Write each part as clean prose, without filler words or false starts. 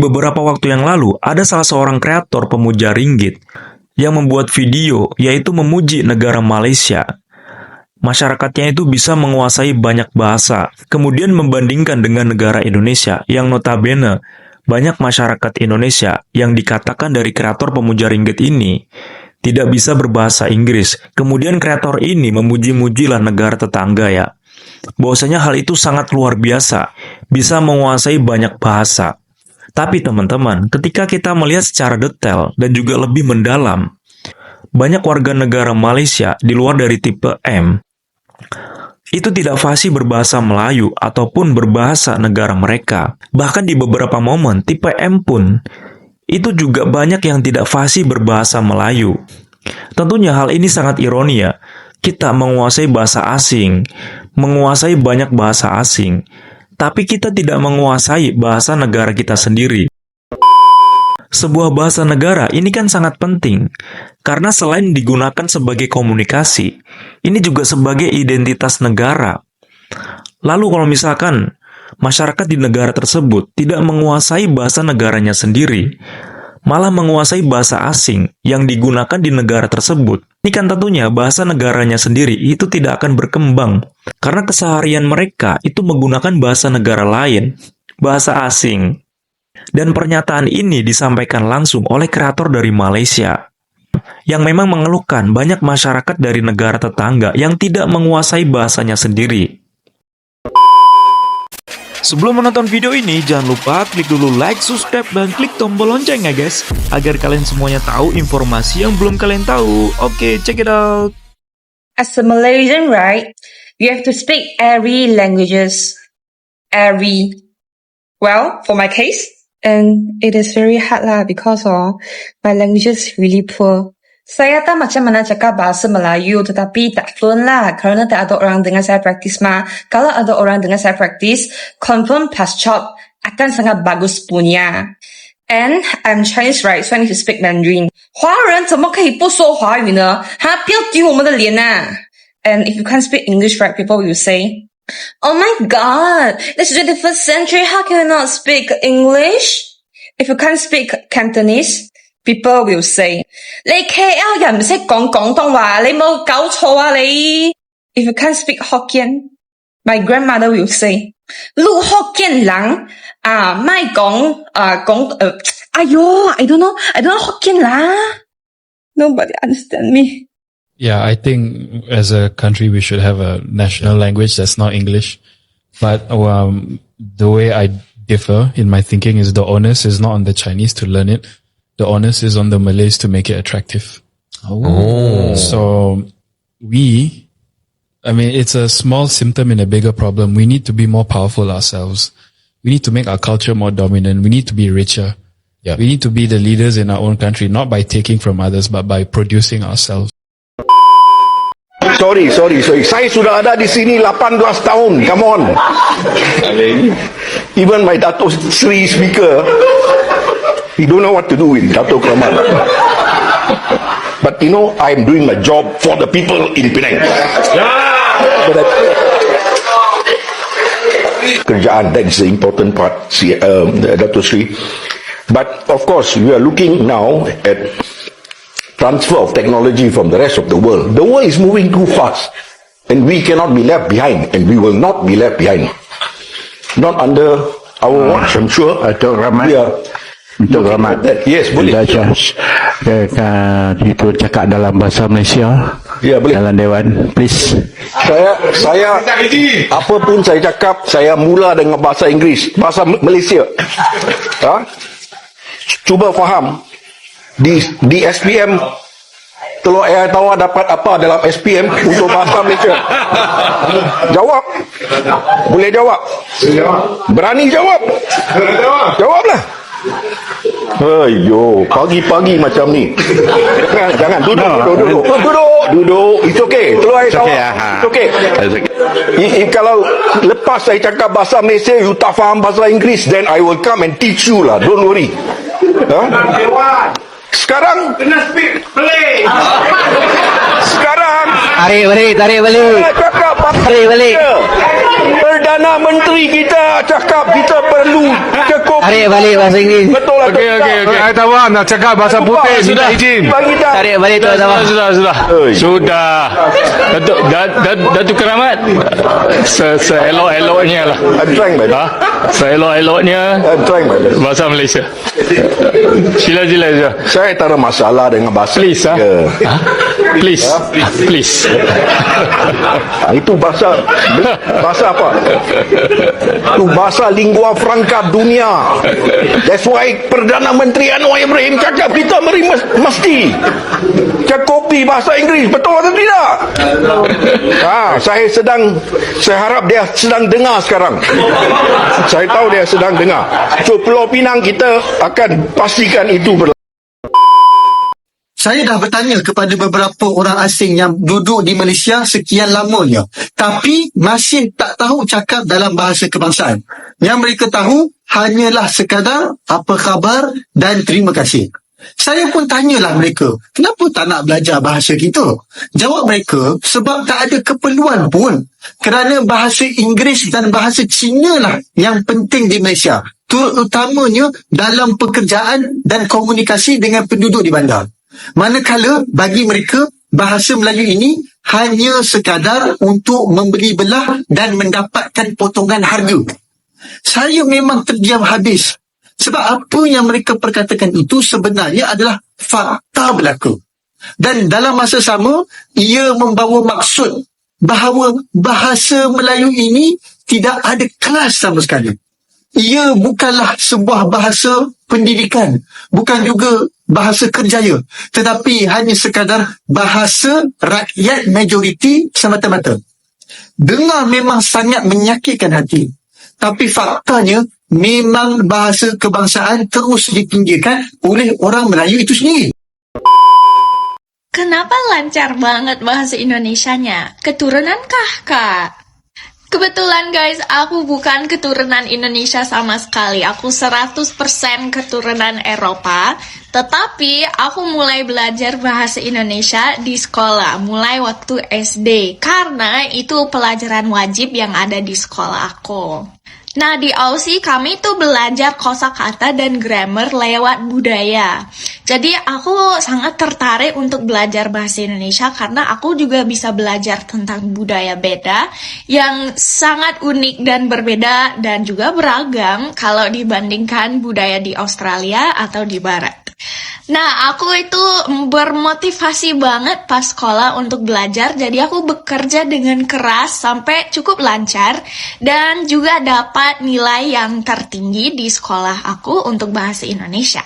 Beberapa waktu yang lalu, ada salah seorang kreator pemuja ringgit yang membuat video yaitu memuji negara Malaysia. Masyarakatnya itu bisa menguasai banyak bahasa, kemudian membandingkan dengan negara Indonesia yang notabene banyak masyarakat Indonesia yang dikatakan dari kreator pemuja ringgit ini tidak bisa berbahasa Inggris. Kemudian kreator ini memuji-mujilah negara tetangga ya. Bahwasanya hal itu sangat luar biasa, bisa menguasai banyak bahasa. Tapi teman-teman, ketika kita melihat secara detail dan juga lebih mendalam, banyak warga negara Malaysia di luar dari tipe M itu tidak fasih berbahasa Melayu ataupun berbahasa negara mereka. Bahkan di beberapa momen, tipe M pun itu juga banyak yang tidak fasih berbahasa Melayu. Tentunya hal ini sangat ironi ya. Kita menguasai bahasa asing, menguasai banyak bahasa asing, tapi kita tidak menguasai bahasa negara kita sendiri. Sebuah bahasa negara ini kan sangat penting, karena selain digunakan sebagai komunikasi, ini juga sebagai identitas negara. Lalu kalau misalkan masyarakat di negara tersebut tidak menguasai bahasa negaranya sendiri, malah menguasai bahasa asing yang digunakan di negara tersebut, ini kan tentunya bahasa negaranya sendiri itu tidak akan berkembang. Karena keseharian mereka itu menggunakan bahasa negara lain, bahasa asing. Dan pernyataan ini disampaikan langsung oleh kreator dari Malaysia, yang memang mengeluhkan banyak masyarakat dari negara tetangga yang tidak menguasai bahasanya sendiri. Sebelum menonton video ini, jangan lupa klik dulu like, subscribe, dan klik tombol lonceng ya guys, agar kalian semuanya tahu informasi yang belum kalian tahu. Oke, check it out. As a Malaysian, right, you have to speak every languages. Well, for my case, and it is very hard lah because my language is really poor. Saya tak macam mana cakap bahasa Melayu, tetapi tak fluent lah, kerana tak ada orang dengan saya praktis mah. Kalau ada orang dengan saya praktis, confirm past chop akan sangat bagus punya. And I'm Chinese, right, so I need to speak Mandarin. 华人怎么可以不说华语呢？不要丢我们的脸啊！ And if you can't speak English, right, people will say, "Oh my God, this is the 21st century. How can you not speak English?" If you can't speak Cantonese, people will say, 你 KL 人唔識講廣東話，你冇搞錯啊你。If you can't speak Hokkien, my grandmother will say, 路福建人咪講哎喲 I don't know Hokkien lah. Nobody understand me. Yeah, I think as a country we should have a national language that's not English. But the way I differ in my thinking is the onus is not on the Chinese to learn it. The onus is on the Malays to make it attractive. So it's a small symptom in a bigger problem. We need to be more powerful ourselves. We need to make our culture more dominant. We need to be richer. Yeah. We need to be the leaders in our own country, not by taking from others, but by producing ourselves. Sorry. Saya sudah ada di sini 18 tahun. Come on. Even my Dato' Sri speaker, he don't know what to do with Dato' Kramat. But I'm doing my job for the people in Penang. Kerjaan, that is the important part, Dato' Sri. But of course, we are looking now at transfer of technology from the rest of the world. The world is moving too fast, and we cannot be left behind, and we will not be left behind. Not under our watch, I'm sure. Dato' Rahmat. Untuk Rahmat. Yes, boleh. Itu cakap dalam bahasa Malaysia. Ya, boleh. Dalam Dewan, please. Saya apa pun saya cakap, saya mula dengan bahasa Inggeris, bahasa Malaysia. Cuba faham. Di SPM, Teluk Air Tawar dapat apa dalam SPM untuk bahasa Malaysia? Jawab. Boleh jawab? Berani jawab? Jawablah. Ayo, pagi-pagi macam ni. Jangan duduk. It's okay. Teluk Air Tawar. It's okay. Kalau lepas saya cakap bahasa Malaysia, you tak faham bahasa Inggeris, then I will come and teach you lah. Don't worry. Sekarang kena speak Malay. Sekarang tarik balik. Perdana Perdana Menteri kita cakap kita perlu cukup. Tarik balik bahasa Inggeris. Betul lah. Okey. I tak faham nak cakap bahasa putih. Minta izin. Bagi dah. Tarik balik tu sama. Sudah. Datuk Keramat. Seelok-eloknya lah. I'm trying my best. Seelok-eloknya I'm trying my best. bahasa Malaysia. Sila. Saya tak ada masalah dengan bahasa. Please, Ya. Please. Itu bahasa apa? Itu bahasa lingua franca dunia. That's why Perdana Menteri Anwar Ibrahim cakap kita mesti cukupi bahasa Inggeris. Betul atau tidak? Saya harap dia sedang dengar sekarang. Saya tahu dia sedang dengar. So Pulau Pinang kita akan pastikan itu berlaku. Saya dah bertanya kepada beberapa orang asing yang duduk di Malaysia sekian lamanya, tapi masih tak tahu cakap dalam bahasa kebangsaan. Yang mereka tahu hanyalah sekadar apa khabar dan terima kasih. Saya pun tanyalah mereka, kenapa tak nak belajar bahasa kita? Jawab mereka, sebab tak ada keperluan pun. Kerana bahasa Inggeris dan bahasa Cina lah yang penting di Malaysia, terutamanya dalam pekerjaan dan komunikasi dengan penduduk di bandar. Manakala bagi mereka bahasa Melayu ini hanya sekadar untuk membeli belah dan mendapatkan potongan harga. Saya memang terdiam habis. Sebab apa yang mereka perkatakan itu sebenarnya adalah fakta berlaku. Dan dalam masa sama, ia membawa maksud bahawa bahasa Melayu ini tidak ada kelas sama sekali. Ia bukanlah sebuah bahasa pendidikan, bukan juga bahasa kerjaya, tetapi hanya sekadar bahasa rakyat majoriti semata-mata. Dengar memang sangat menyakitkan hati, tapi faktanya memang bahasa kebangsaan terus dipinggirkan oleh orang Melayu itu sendiri. Kenapa lancar banget bahasa Indonesianya? Keturunankah, Kak? Kebetulan guys, aku bukan keturunan Indonesia sama sekali. Aku 100% keturunan Eropa. Tetapi aku mulai belajar bahasa Indonesia di sekolah, mulai waktu SD. Karena itu pelajaran wajib yang ada di sekolah aku. Nah, di Aussie kami tuh belajar kosakata dan grammar lewat budaya. Jadi aku sangat tertarik untuk belajar bahasa Indonesia karena aku juga bisa belajar tentang budaya beda yang sangat unik dan berbeda dan juga beragam kalau dibandingkan budaya di Australia atau di Barat. Nah, aku itu bermotivasi banget pas sekolah untuk belajar, jadi aku bekerja dengan keras sampai cukup lancar dan juga dapat nilai yang tertinggi di sekolah aku untuk bahasa Indonesia.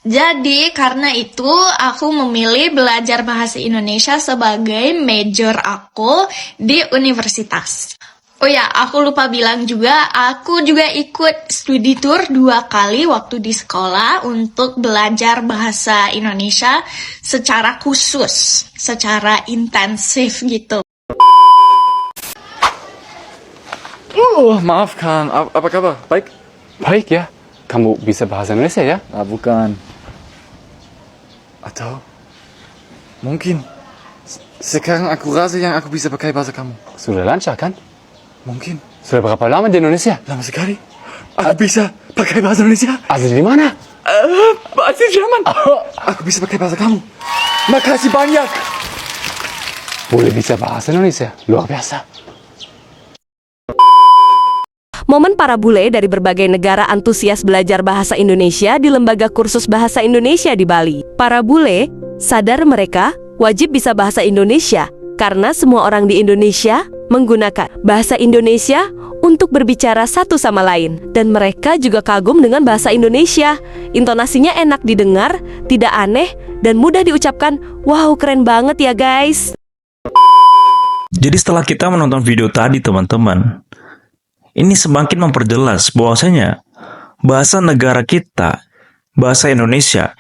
Jadi, karena itu aku memilih belajar bahasa Indonesia sebagai major aku di universitas. Oh ya, aku lupa bilang juga, aku juga ikut studi tour 2 kali waktu di sekolah untuk belajar bahasa Indonesia secara khusus, secara intensif gitu. Maafkan, apa kabar? Baik? Baik ya? Kamu bisa bahasa Indonesia ya? Bukan. Atau mungkin sekarang aku rasa yang aku bisa pakai bahasa kamu. Sudah lancar kan? Mungkin. Sudah berapa lama di Indonesia? Lama sekali. Aku bisa pakai bahasa Indonesia. Asli di mana? Asli Jerman. Aku bisa pakai bahasa kamu. Makasih banyak. Boleh bisa bahasa Indonesia. Luar biasa. Momen para bule dari berbagai negara antusias belajar bahasa Indonesia di Lembaga Kursus Bahasa Indonesia di Bali. Para bule sadar mereka wajib bisa bahasa Indonesia karena semua orang di Indonesia menggunakan bahasa Indonesia untuk berbicara satu sama lain. Dan mereka juga kagum dengan bahasa Indonesia. Intonasinya enak didengar, tidak aneh, dan mudah diucapkan. Wow, keren banget ya guys. Jadi setelah kita menonton video tadi teman-teman, ini semakin memperjelas bahwasanya bahasa negara kita, bahasa Indonesia,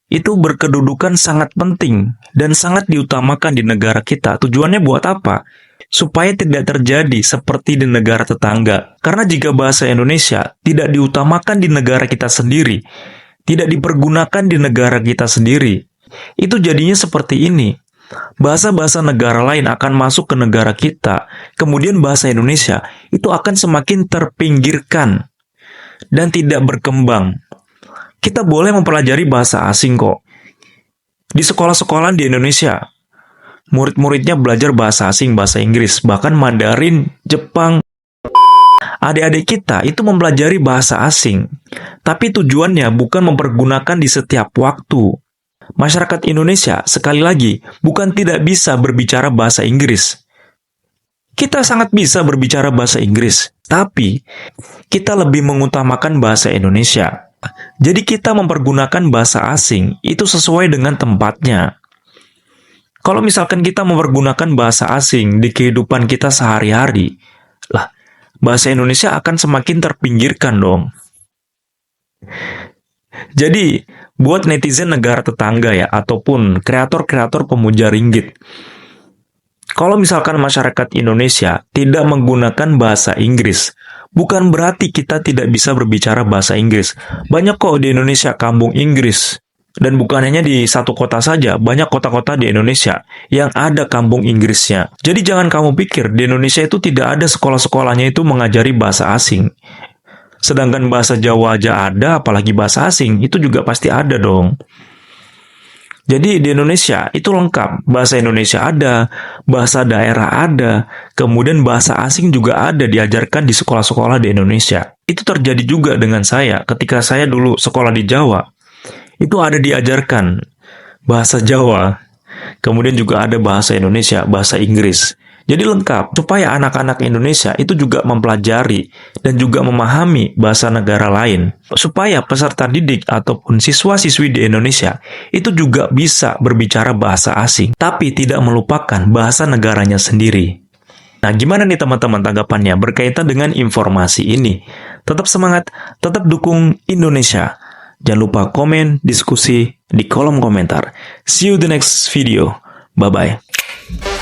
itu berkedudukan sangat penting dan sangat diutamakan di negara kita. Tujuannya buat apa? Supaya tidak terjadi seperti di negara tetangga. Karena jika bahasa Indonesia tidak diutamakan di negara kita sendiri, tidak dipergunakan di negara kita sendiri, itu jadinya seperti ini. bahasa-bahasa negara lain akan masuk ke negara kita, kemudian bahasa Indonesia itu akan semakin terpinggirkan dan tidak berkembang. Kita boleh mempelajari bahasa asing kok. Di sekolah-sekolah di Indonesia, murid-muridnya belajar bahasa asing, bahasa Inggris, bahkan Mandarin, Jepang. Adik-adik kita itu mempelajari bahasa asing, tapi tujuannya bukan mempergunakan di setiap waktu. Masyarakat Indonesia, sekali lagi, bukan tidak bisa berbicara bahasa Inggris. Kita sangat bisa berbicara bahasa Inggris, tapi kita lebih mengutamakan bahasa Indonesia. Jadi kita mempergunakan bahasa asing itu sesuai dengan tempatnya. Kalau misalkan kita mempergunakan bahasa asing di kehidupan kita sehari-hari, lah, bahasa Indonesia akan semakin terpinggirkan dong. Jadi, buat netizen negara tetangga ya, ataupun kreator-kreator pemuja ringgit, kalau misalkan masyarakat Indonesia tidak menggunakan bahasa Inggris, bukan berarti kita tidak bisa berbicara bahasa Inggris. Banyak kok di Indonesia kampung Inggris. Dan bukan hanya di satu kota saja, banyak kota-kota di Indonesia yang ada kampung Inggrisnya. Jadi jangan kamu pikir di Indonesia itu tidak ada sekolah-sekolahnya itu mengajari bahasa asing. Sedangkan bahasa Jawa aja ada, apalagi bahasa asing, itu juga pasti ada dong. Jadi di Indonesia itu lengkap, bahasa Indonesia ada, bahasa daerah ada, kemudian bahasa asing juga ada diajarkan di sekolah-sekolah di Indonesia. Itu terjadi juga dengan saya ketika saya dulu sekolah di Jawa. Itu ada diajarkan bahasa Jawa, kemudian juga ada bahasa Indonesia, bahasa Inggris. Jadi lengkap, supaya anak-anak Indonesia itu juga mempelajari dan juga memahami bahasa negara lain. Supaya peserta didik ataupun siswa-siswi di Indonesia itu juga bisa berbicara bahasa asing, tapi tidak melupakan bahasa negaranya sendiri. Nah, gimana nih teman-teman tanggapannya berkaitan dengan informasi ini? Tetap semangat, tetap dukung Indonesia. Jangan lupa komen, diskusi di kolom komentar. See you the next video. Bye-bye.